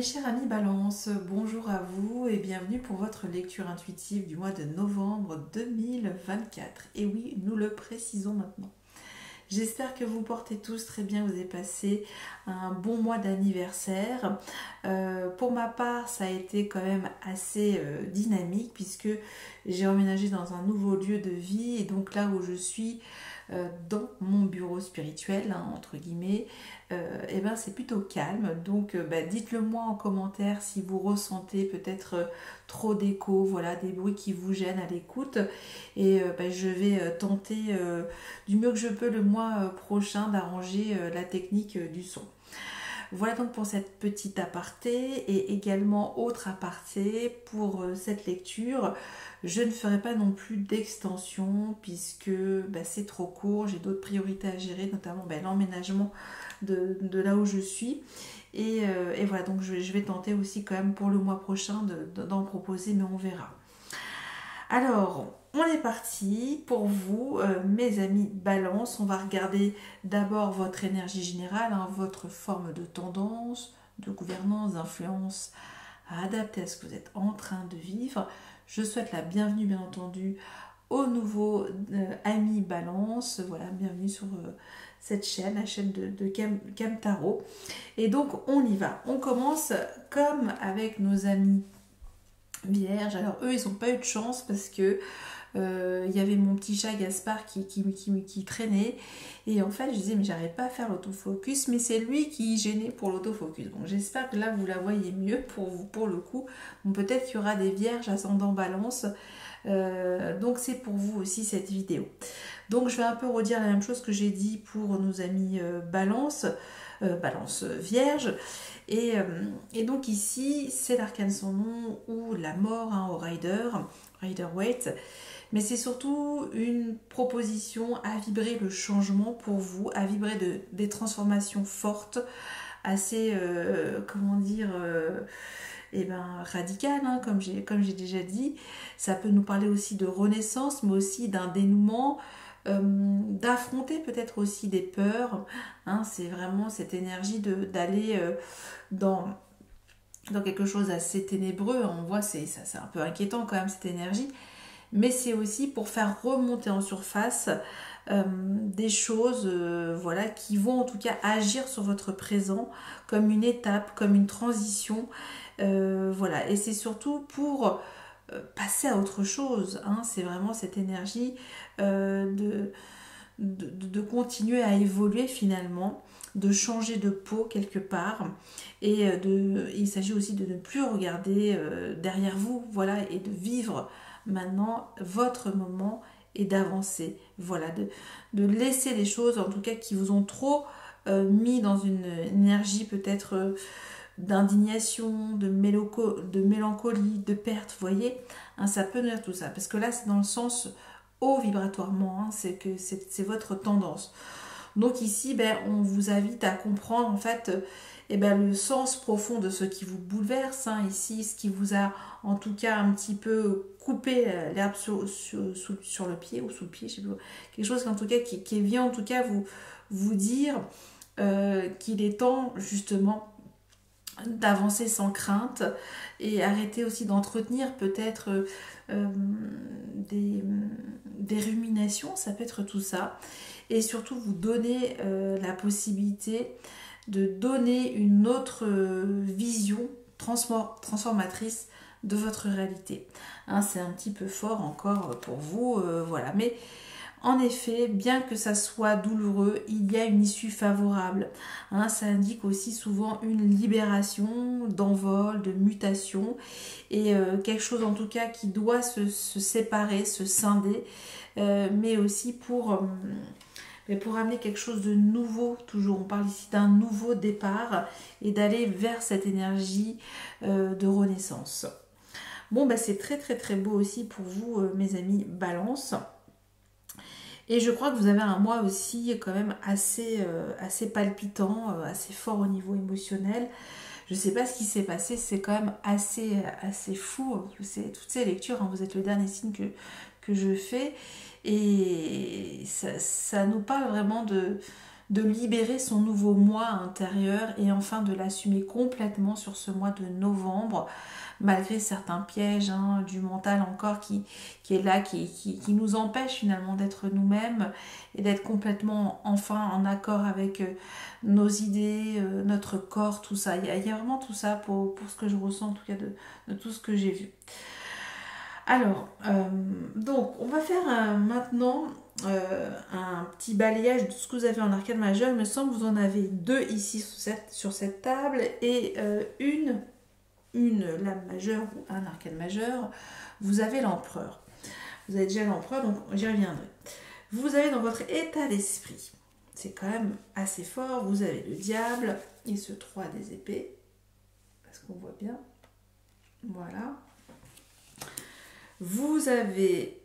chers amis Balance, bonjour à vous et bienvenue pour votre lecture intuitive du mois de novembre 2024. Et oui, nous le précisons maintenant. J'espère que vous portez tous très bien, vous avez passé un bon mois d'anniversaire. Pour ma part, ça a été quand même assez dynamique puisque j'ai emménagé dans un nouveau lieu de vie et donc là où je suis dans mon bureau spirituel, hein, entre guillemets, et ben c'est plutôt calme. Donc dites-le moi en commentaire si vous ressentez peut-être trop d'écho, voilà, des bruits qui vous gênent à l'écoute. Et je vais tenter du mieux que je peux le mois prochain d'arranger la technique du son. Voilà donc pour cette petite aparté et également autre aparté pour cette lecture. Je ne ferai pas non plus d'extension puisque c'est trop court, j'ai d'autres priorités à gérer, notamment l'emménagement de là où je suis. Et voilà, donc je vais tenter aussi quand même pour le mois prochain d'en proposer, mais on verra. Alors, on est parti pour vous, mes amis Balance. On va regarder d'abord votre énergie générale, hein, votre forme de tendance, de gouvernance, d'influence à adapter à ce que vous êtes en train de vivre. Je souhaite la bienvenue, bien entendu, aux nouveaux amis Balance. Voilà, bienvenue sur cette chaîne, la chaîne de Cam Tarot. Et donc, on y va. On commence comme avec nos amis Vierge. Alors eux, ils n'ont pas eu de chance parce que y avait mon petit chat Gaspard qui traînait et en fait je disais mais j'arrive pas à faire l'autofocus, mais c'est lui qui gênait pour l'autofocus. Donc j'espère que là vous la voyez mieux pour vous, pour le coup. Bon, peut-être qu'il y aura des Vierges ascendant Balance, donc c'est pour vous aussi cette vidéo. Donc je vais un peu redire la même chose que j'ai dit pour nos amis Balance Vierge. Et donc ici, c'est l'arcane sans nom ou la mort, hein, au Rider-Waite. Mais c'est surtout une proposition à vibrer le changement pour vous, à vibrer des transformations fortes, assez, radicales, hein, comme j'ai déjà dit. Ça peut nous parler aussi de renaissance, mais aussi d'un dénouement, d'affronter peut-être aussi des peurs, hein. C'est vraiment cette énergie d'aller dans quelque chose d'assez ténébreux. On voit, c'est un peu inquiétant quand même cette énergie, mais c'est aussi pour faire remonter en surface des choses voilà, qui vont en tout cas agir sur votre présent comme une étape, comme une transition, voilà. Et c'est surtout pour passer à autre chose, hein. C'est vraiment cette énergie de continuer à évoluer finalement, de changer de peau quelque part, et il s'agit aussi de ne plus regarder derrière vous, voilà, et de vivre maintenant votre moment et d'avancer, voilà, de laisser les choses en tout cas qui vous ont trop mis dans une énergie peut-être d'indignation, de mélancolie, de perte, vous voyez, hein, ça peut venir tout ça, parce que là c'est dans le sens haut vibratoirement, hein, c'est que c'est votre tendance. Donc ici, on vous invite à comprendre en fait le sens profond de ce qui vous bouleverse, hein, ici, ce qui vous a en tout cas un petit peu coupé l'herbe sur le pied ou sous le pied, je sais pas, quelque chose en tout cas qui vient en tout cas vous dire qu'il est temps justement d'avancer sans crainte et arrêter aussi d'entretenir peut-être des ruminations, ça peut être tout ça, et surtout vous donner la possibilité de donner une autre vision transformatrice de votre réalité, hein. C'est un petit peu fort encore pour vous, voilà, mais en effet, bien que ça soit douloureux, il y a une issue favorable, hein. Ça indique aussi souvent une libération, d'envol, de mutation, et quelque chose en tout cas qui doit se séparer, se scinder, mais aussi pour amener quelque chose de nouveau. Toujours, on parle ici d'un nouveau départ et d'aller vers cette énergie de renaissance. Bon, c'est très très très beau aussi pour vous, mes amis Balance. Et je crois que vous avez un mois aussi quand même assez palpitant, assez fort au niveau émotionnel. Je ne sais pas ce qui s'est passé, c'est quand même assez fou. Toutes ces lectures, hein, vous êtes le dernier signe que je fais. Et ça nous parle vraiment de libérer son nouveau moi intérieur et enfin de l'assumer complètement sur ce mois de novembre, malgré certains pièges hein, du mental encore qui est là, qui nous empêche finalement d'être nous-mêmes et d'être complètement enfin en accord avec nos idées, notre corps, tout ça. Il y a vraiment tout ça pour ce que je ressens en tout cas de tout ce que j'ai vu. Alors, donc on va faire maintenant un petit balayage de tout ce que vous avez en arcane majeur. Il me semble que vous en avez deux ici sur cette table et une lame majeure ou un arcane majeur. Vous avez l'empereur. Vous avez déjà l'empereur, donc j'y reviendrai. Vous avez dans votre état d'esprit, c'est quand même assez fort, vous avez le diable et ce 3 des épées. Est-ce qu'on voit bien? Voilà. Vous avez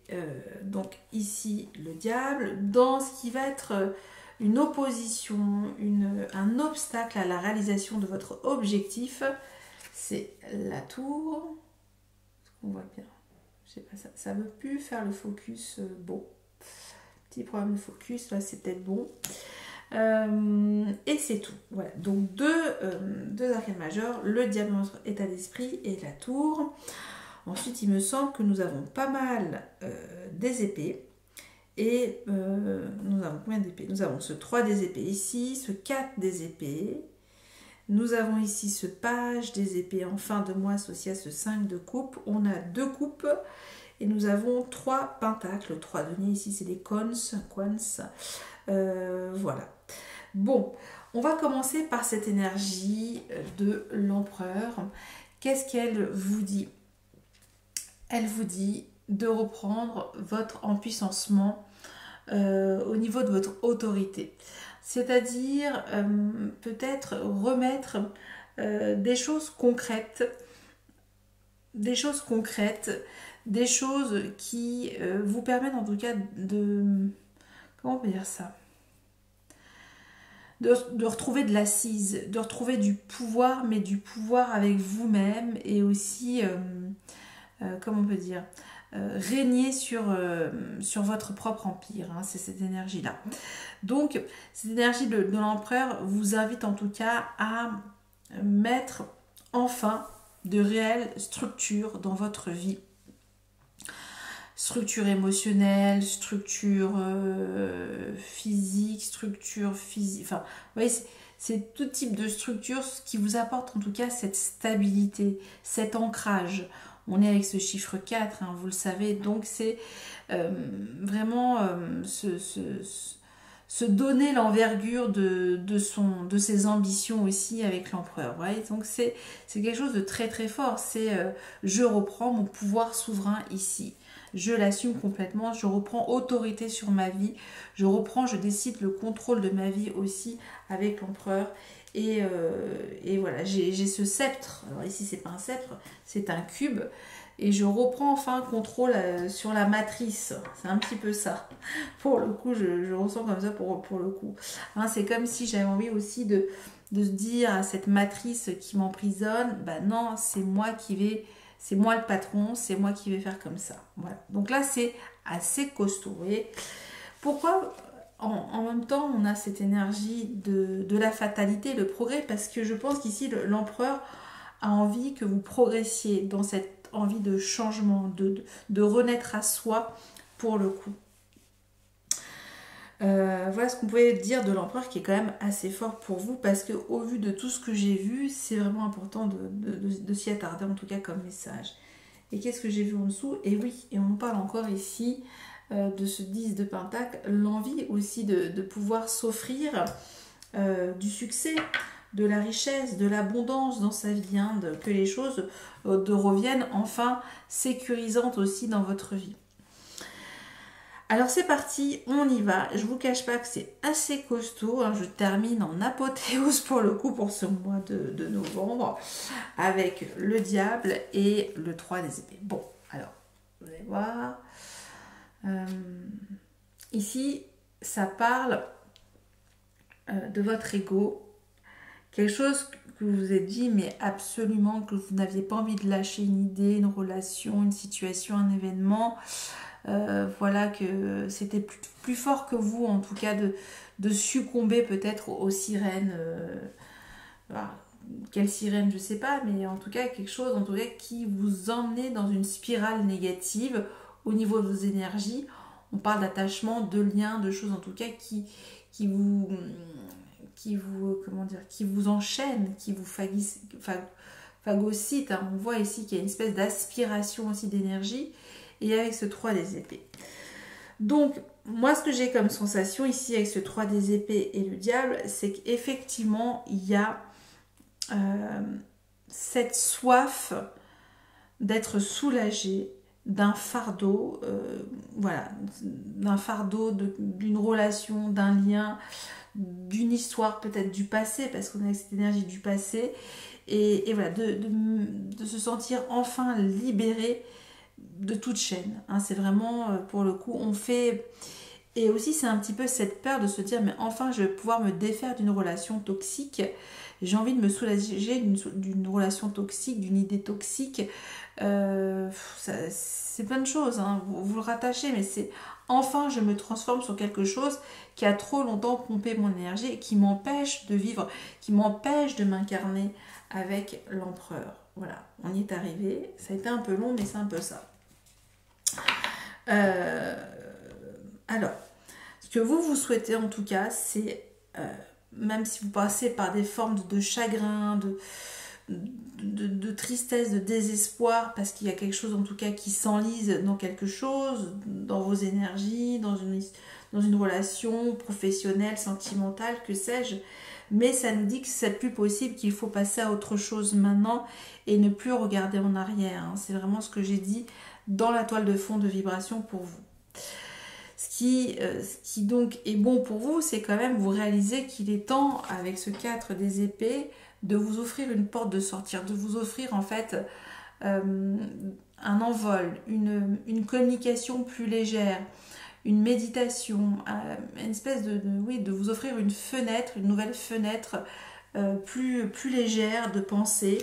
donc ici le diable dans ce qui va être une opposition, un obstacle à la réalisation de votre objectif. C'est la tour. Est-ce qu'on voit bien? Je sais pas, ça ne veut plus faire le focus bon. Petit problème de focus, là c'est peut-être bon. Et c'est tout. Voilà. Donc deux arcanes majeurs, le diable dans notre état d'esprit et la tour. Ensuite, il me semble que nous avons pas mal des épées. Et nous avons combien d'épées? Nous avons ce 3 des épées ici, ce 4 des épées. Nous avons ici ce page des épées en fin de mois associé à ce 5 de coupe. On a 2 coupes et nous avons 3 pentacles. 3 deniers ici, c'est des coins. Voilà. Bon, on va commencer par cette énergie de l'empereur. Qu'est-ce qu'elle vous dit? Elle vous dit de reprendre votre empuissancement au niveau de votre autorité. C'est-à-dire peut-être remettre des choses concrètes, des choses qui vous permettent en tout cas de... Comment on peut dire ça? De retrouver de l'assise, de retrouver du pouvoir, mais du pouvoir avec vous-même et aussi, comment on peut dire, régner sur votre propre empire, hein, c'est cette énergie-là. Donc, cette énergie de l'empereur vous invite en tout cas à mettre enfin de réelles structures dans votre vie. Structure émotionnelle, structure physique, enfin, vous voyez, c'est tout type de structure qui vous apporte en tout cas cette stabilité, cet ancrage. On est avec ce chiffre 4, hein, vous le savez, donc c'est vraiment se donner l'envergure de ses ambitions aussi avec l'empereur. Voyez, donc c'est quelque chose de très très fort, c'est je reprends mon pouvoir souverain ici. Je l'assume complètement, je reprends autorité sur ma vie, je décide le contrôle de ma vie aussi avec l'empereur. Et voilà, j'ai ce sceptre. Alors ici, c'est pas un sceptre, c'est un cube. Et je reprends enfin contrôle sur la matrice. C'est un petit peu ça. Pour le coup, je ressens comme ça pour le coup. Hein, c'est comme si j'avais envie aussi de se dire à cette matrice qui m'emprisonne, bah non, c'est moi le patron, c'est moi qui vais faire comme ça. Voilà. Donc là, c'est assez costaud. Vous voyez. Pourquoi en même temps, on a cette énergie de la fatalité, le progrès, parce que je pense qu'ici, l'empereur a envie que vous progressiez dans cette envie de changement, de renaître à soi pour le coup. Voilà ce qu'on pouvait dire de l'empereur qui est quand même assez fort pour vous parce que au vu de tout ce que j'ai vu, c'est vraiment important de s'y attarder en tout cas comme message. Et qu'est-ce que j'ai vu en dessous? Et oui, et on parle encore ici de ce 10 de pentacle, l'envie aussi de pouvoir s'offrir du succès, de la richesse, de l'abondance dans sa vie, hein, que les choses reviennent enfin sécurisantes aussi dans votre vie. Alors c'est parti, on y va. Je vous cache pas que c'est assez costaud, hein. Je termine en apothéose pour le coup pour ce mois de novembre avec le diable et le 3 des épées. Bon, alors, vous allez voir. Ici, ça parle de votre ego. Quelque chose que vous vous êtes dit, mais absolument que vous n'aviez pas envie de lâcher une idée, une relation, une situation, un événement. voilà, que c'était plus fort que vous, en tout cas, de succomber peut-être aux sirènes. Voilà. Quelle sirène, je sais pas, mais en tout cas, quelque chose en tout cas, qui vous emmenait dans une spirale négative au niveau de vos énergies. On parle d'attachement, de liens, de choses en tout cas qui vous comment dire, qui vous enchaînent, qui vous phagocytent. Hein. On voit ici qu'il y a une espèce d'aspiration aussi d'énergie, et avec ce 3 des épées. Donc, moi, ce que j'ai comme sensation ici avec ce 3 des épées et le diable, c'est qu'effectivement, il y a cette soif d'être soulagé d'un fardeau, voilà, d'un fardeau, d'une relation, d'un lien, d'une histoire peut-être du passé, parce qu'on a cette énergie du passé, et voilà, de se sentir enfin libéré de toute chaîne. Hein, c'est vraiment, pour le coup, on fait... Et aussi, c'est un petit peu cette peur de se dire, mais enfin, je vais pouvoir me défaire d'une relation toxique. J'ai envie de me soulager d'une relation toxique, d'une idée toxique. C'est plein de choses, hein. Vous le rattachez, mais c'est enfin je me transforme sur quelque chose qui a trop longtemps pompé mon énergie et qui m'empêche de vivre, qui m'empêche de m'incarner avec l'empereur. Voilà, on y est arrivé. Ça a été un peu long, mais c'est un peu ça. Alors, ce que vous souhaitez en tout cas, c'est... même si vous passez par des formes de chagrin, de tristesse, de désespoir, parce qu'il y a quelque chose en tout cas qui s'enlise dans quelque chose, dans vos énergies, dans une relation professionnelle, sentimentale, que sais-je, mais ça nous dit que c'est plus possible, qu'il faut passer à autre chose maintenant et ne plus regarder en arrière. Hein. C'est vraiment ce que j'ai dit dans la toile de fond de vibration pour vous. Ce qui donc est bon pour vous, c'est quand même vous réaliser qu'il est temps, avec ce 4 des épées, de vous offrir une porte de sortir, de vous offrir en fait un envol, une communication plus légère, une méditation, une espèce de vous offrir une fenêtre, une nouvelle fenêtre plus légère de pensée,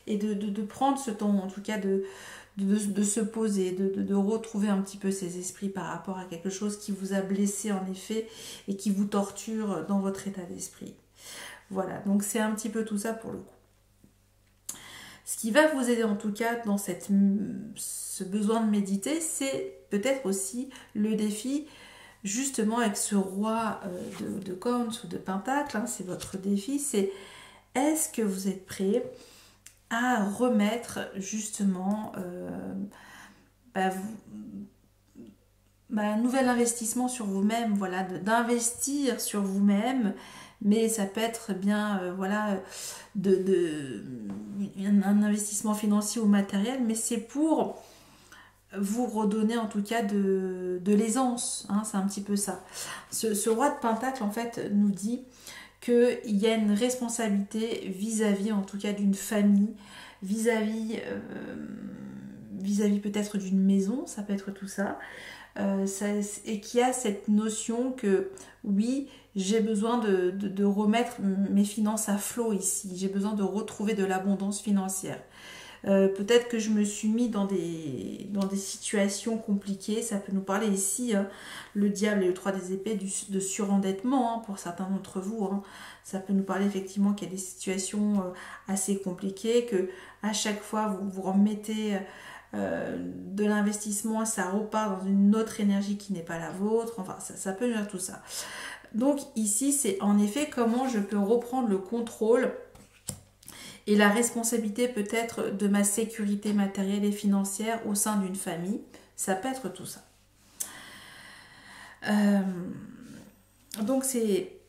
et de prendre ce temps en tout cas de se poser, de retrouver un petit peu ses esprits par rapport à quelque chose qui vous a blessé en effet et qui vous torture dans votre état d'esprit. Voilà, donc c'est un petit peu tout ça pour le coup. Ce qui va vous aider en tout cas dans ce besoin de méditer, c'est peut-être aussi le défi justement avec ce roi de cornes ou de pentacle, hein, c'est votre défi, c'est est-ce que vous êtes prêt à remettre justement un nouvel investissement sur vous-même, voilà, d'investir sur vous-même, mais ça peut être bien voilà, un investissement financier ou matériel, mais c'est pour vous redonner en tout cas de l'aisance, hein, c'est un petit peu ça. Ce roi de pentacle en fait nous dit qu'il y a une responsabilité vis-à-vis en tout cas d'une famille, vis-à-vis peut-être d'une maison, ça peut être tout ça, et qu'il y a cette notion que oui, j'ai besoin de remettre mes finances à flot ici, j'ai besoin de retrouver de l'abondance financière. Peut-être que je me suis mis dans des situations compliquées, ça peut nous parler ici, hein, le diable et le 3 des épées, de surendettement, hein, pour certains d'entre vous, hein. Ça peut nous parler effectivement qu'il y a des situations assez compliquées, que à chaque fois vous remettez de l'investissement, ça repart dans une autre énergie qui n'est pas la vôtre, enfin ça peut nous dire tout ça. Donc ici c'est en effet comment je peux reprendre le contrôle et la responsabilité peut-être de ma sécurité matérielle et financière au sein d'une famille. Ça peut être tout ça. Donc c'est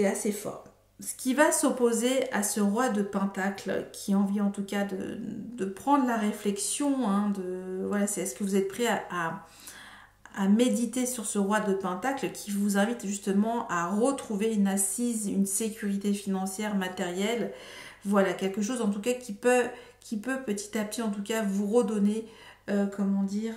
assez fort. Ce qui va s'opposer à ce roi de pentacle qui a envie en tout cas de prendre la réflexion, hein, voilà, c'est est-ce que vous êtes prêt à méditer sur ce roi de pentacle qui vous invite justement à retrouver une assise, une sécurité financière, matérielle. Voilà, quelque chose en tout cas qui peut petit à petit en tout cas vous redonner, comment dire,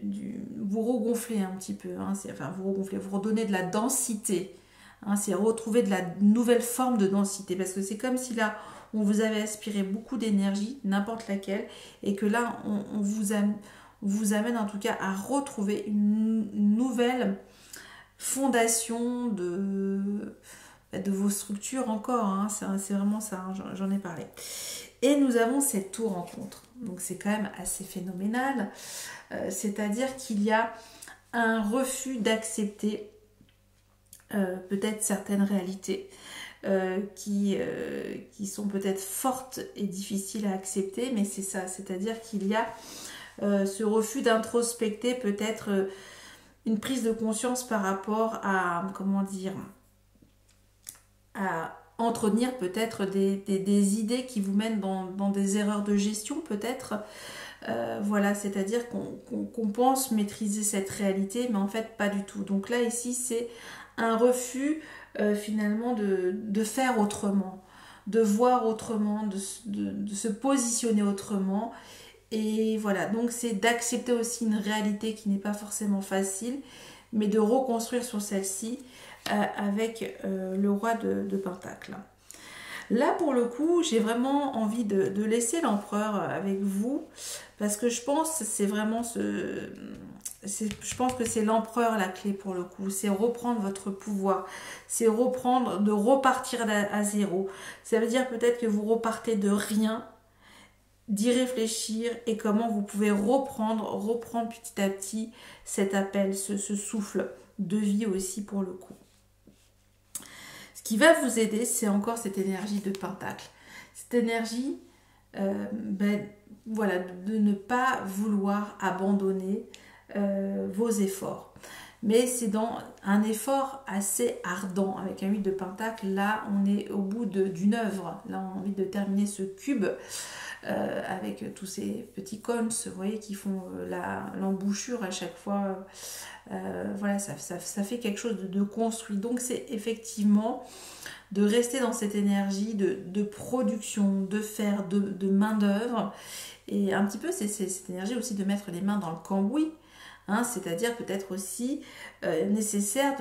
vous regonfler un petit peu, hein, vous redonner de la densité, hein, c'est retrouver de la nouvelle forme de densité, parce que c'est comme si là on vous avait aspiré beaucoup d'énergie, n'importe laquelle, et que là on vous amène en tout cas à retrouver une nouvelle fondation de vos structures encore, hein. C'est vraiment ça, hein, j'en ai parlé. Et nous avons cette tour rencontre, donc c'est quand même assez phénoménal, c'est-à-dire qu'il y a un refus d'accepter peut-être certaines réalités qui sont peut-être fortes et difficiles à accepter, mais c'est ça, c'est-à-dire qu'il y a ce refus d'introspecter peut-être une prise de conscience par rapport à, comment dire, à entretenir peut-être des idées qui vous mènent dans des erreurs de gestion peut-être. Voilà, c'est-à-dire qu'on pense maîtriser cette réalité, mais en fait pas du tout. Donc là, ici, c'est un refus finalement de faire autrement, de voir autrement, de se positionner autrement. Et voilà, donc c'est d'accepter aussi une réalité qui n'est pas forcément facile, mais de reconstruire sur celle-ci avec le roi de Pentacle. Là, pour le coup, j'ai vraiment envie de laisser l'empereur avec vous, parce que je pense que c'est vraiment je pense que c'est l'empereur la clé pour le coup. C'est reprendre votre pouvoir, c'est de repartir à zéro. Ça veut dire peut-être que vous repartez de rien, d'y réfléchir et comment vous pouvez reprendre petit à petit cet appel, ce souffle de vie aussi pour le coup. Ce qui va vous aider, c'est encore cette énergie de Pentacle. Cette énergie, voilà, de ne pas vouloir abandonner vos efforts. Mais c'est dans un effort assez ardent. Avec un 8 de Pentacle, là, on est au bout d'une œuvre. Là, on a envie de terminer ce cube avec tous ces petits cônes, vous voyez, qui font l'embouchure à chaque fois. Voilà, ça fait quelque chose de construit. Donc c'est effectivement de rester dans cette énergie de production, de faire, de main d'œuvre. Et un petit peu, c'est cette énergie aussi de mettre les mains dans le cambouis. Hein, c'est-à-dire peut-être aussi nécessaire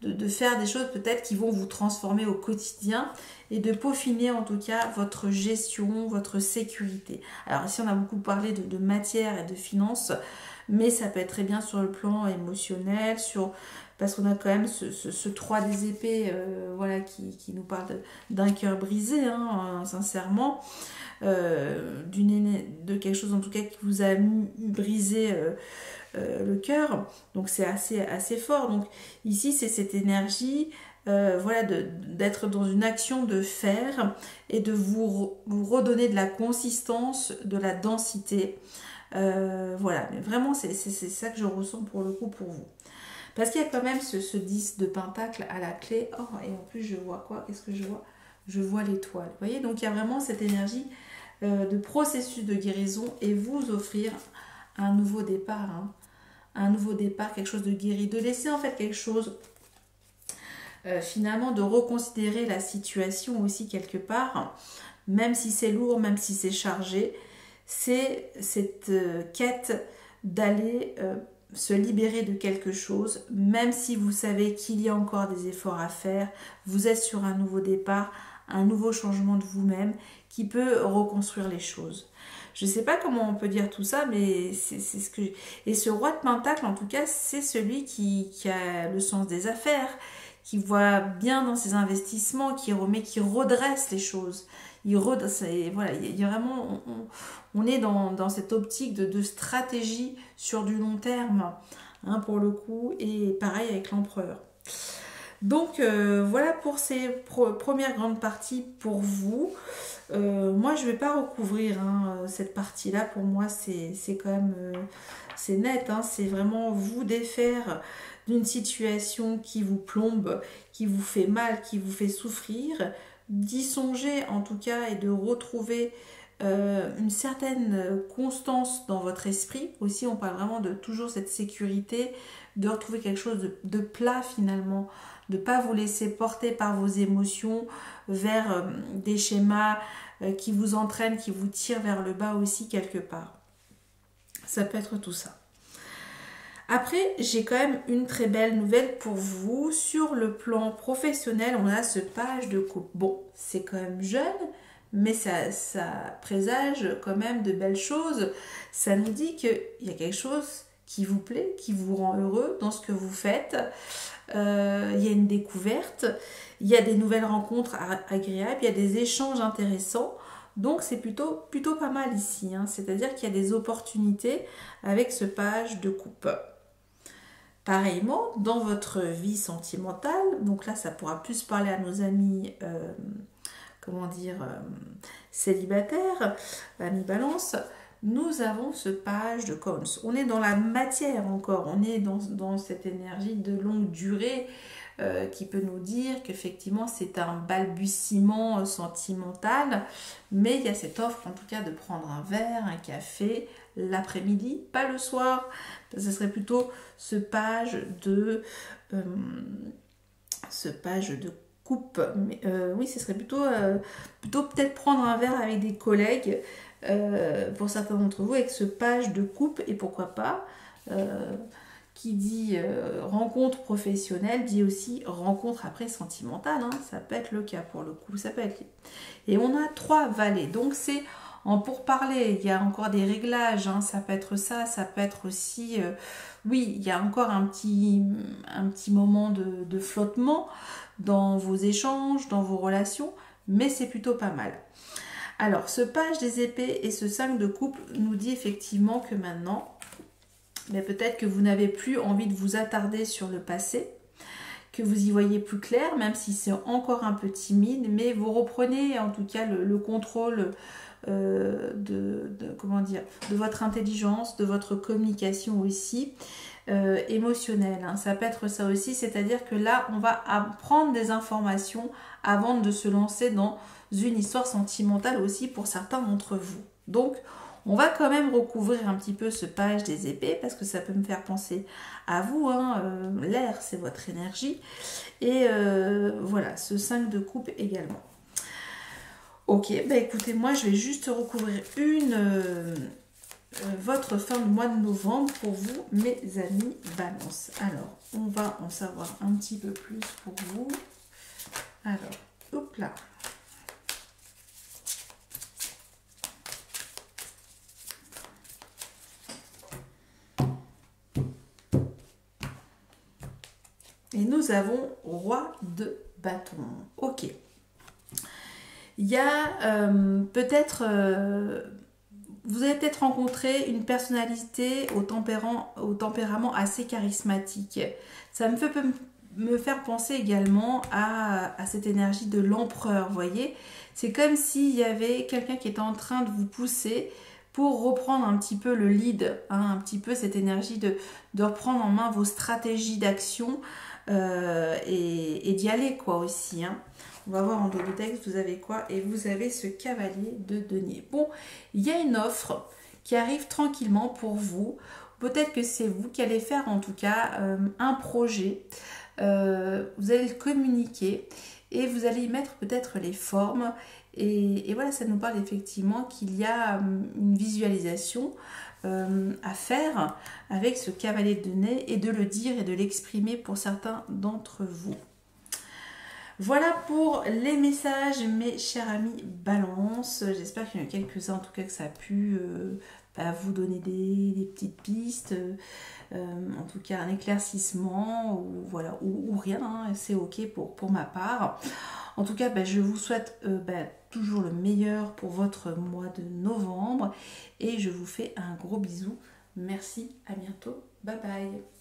de faire des choses peut-être qui vont vous transformer au quotidien et de peaufiner en tout cas votre gestion, votre sécurité. Alors ici on a beaucoup parlé de matière et de finances, mais ça peut être très bien sur le plan émotionnel, parce qu'on a quand même ce 3 des épées voilà, qui nous parle d'un cœur brisé, hein, sincèrement, de quelque chose en tout cas qui vous a brisé le cœur, donc c'est assez fort. Donc ici c'est cette énergie voilà, d'être dans une action de faire et de vous redonner de la consistance, de la densité. Voilà, mais vraiment c'est ça que je ressens pour le coup pour vous. Parce qu'il y a quand même ce 10 de Pentacle à la clé. Oh, et en plus je vois quoi? Qu'est-ce que je vois? Je vois l'étoile. Vous voyez, donc il y a vraiment cette énergie de processus de guérison et vous offrir un nouveau départ. Hein. Un nouveau départ, quelque chose de guéri. De laisser en fait quelque chose, finalement, de reconsidérer la situation aussi quelque part. Même si c'est lourd, même si c'est chargé. C'est cette quête d'aller se libérer de quelque chose, même si vous savez qu'il y a encore des efforts à faire, vous êtes sur un nouveau départ, un nouveau changement de vous-même qui peut reconstruire les choses. Je ne sais pas comment on peut dire tout ça, mais c'est ce que... Et ce roi de Pentacle, en tout cas, c'est celui qui a le sens des affaires, qui voit bien dans ses investissements, qui redresse les choses. Voilà, il y a vraiment, on est dans cette optique de stratégie sur du long terme, hein, pour le coup, et pareil avec l'empereur. Donc voilà pour ces premières grandes parties pour vous. Moi je ne vais pas recouvrir cette partie là, pour moi c'est quand même c'est net, hein, c'est vraiment vous défaire d'une situation qui vous plombe, qui vous fait mal, qui vous fait souffrir, d'y songer en tout cas et de retrouver une certaine constance dans votre esprit. Aussi on parle vraiment de toujours cette sécurité, de retrouver quelque chose de plat finalement, de ne pas vous laisser porter par vos émotions vers des schémas qui vous entraînent, qui vous tirent vers le bas aussi quelque part. Ça peut être tout ça. Après, j'ai quand même une très belle nouvelle pour vous. Sur le plan professionnel, on a ce page de coupe. Bon, c'est quand même jeune, mais ça présage quand même de belles choses. Ça nous dit qu'il y a quelque chose qui vous plaît, qui vous rend heureux dans ce que vous faites. Il y a une découverte, il y a des nouvelles rencontres agréables, il y a des échanges intéressants. Donc c'est plutôt pas mal ici, hein. C'est-à-dire qu'il y a des opportunités avec ce page de coupe. Pareillement, dans votre vie sentimentale, donc là ça pourra plus parler à nos amis, célibataires, amis balance, nous avons ce page de Cones. On est dans la matière encore, on est dans cette énergie de longue durée qui peut nous dire qu'effectivement c'est un balbutiement sentimental, mais il y a cette offre en tout cas de prendre un verre, un café l'après-midi, pas le soir. Ce serait plutôt ce page de coupe. Mais, oui, ce serait plutôt peut-être prendre un verre avec des collègues pour certains d'entre vous avec ce page de coupe, et pourquoi pas qui dit rencontre professionnelle dit aussi rencontre après sentimentale, hein. Ça peut être le cas pour le coup, ça peut être. Et on a 3 valets, donc c'est en pourparler, il y a encore des réglages, hein. Ça peut être ça peut être aussi oui, il y a encore un petit moment de flottement dans vos échanges, dans vos relations, mais c'est plutôt pas mal. Alors, ce page des épées et ce 5 de coupe nous dit effectivement que maintenant, mais peut-être que vous n'avez plus envie de vous attarder sur le passé, que vous y voyez plus clair, même si c'est encore un peu timide, mais vous reprenez en tout cas le contrôle de votre intelligence, de votre communication aussi émotionnelle, hein. Ça peut être ça aussi, c'est-à-dire que là, on va apprendre des informations avant de se lancer dans une histoire sentimentale aussi pour certains d'entre vous. Donc, on va quand même recouvrir un petit peu ce page des épées parce que ça peut me faire penser à vous, hein. L'air, c'est votre énergie. Et voilà, ce 5 de coupe également. Ok, bah écoutez, moi je vais juste recouvrir votre fin de mois de novembre pour vous, mes amis Balance. Alors, on va en savoir un petit peu plus pour vous. Alors, hop là. Et nous avons roi de bâton. Ok. Il y a peut-être... vous avez peut-être rencontré une personnalité au tempérament assez charismatique. Ça me fait me faire penser également à cette énergie de l'empereur, vous voyez. C'est comme s'il y avait quelqu'un qui était en train de vous pousser pour reprendre un petit peu le lead, hein, un petit peu cette énergie de reprendre en main vos stratégies d'action et d'y aller quoi aussi, hein. On va voir en dos de texte, vous avez quoi? Et vous avez ce cavalier de denier. Bon, il y a une offre qui arrive tranquillement pour vous. Peut-être que c'est vous qui allez faire en tout cas un projet. Vous allez le communiquer et vous allez y mettre peut-être les formes. Et voilà, ça nous parle effectivement qu'il y a une visualisation à faire avec ce cavalier de denier et de le dire et de l'exprimer pour certains d'entre vous. Voilà pour les messages, mes chers amis Balance. J'espère qu'il y en a quelques-uns, en tout cas, que ça a pu vous donner des petites pistes, en tout cas un éclaircissement, ou voilà, ou rien, hein, c'est ok pour ma part. En tout cas, je vous souhaite toujours le meilleur pour votre mois de novembre et je vous fais un gros bisou. Merci, à bientôt, bye bye.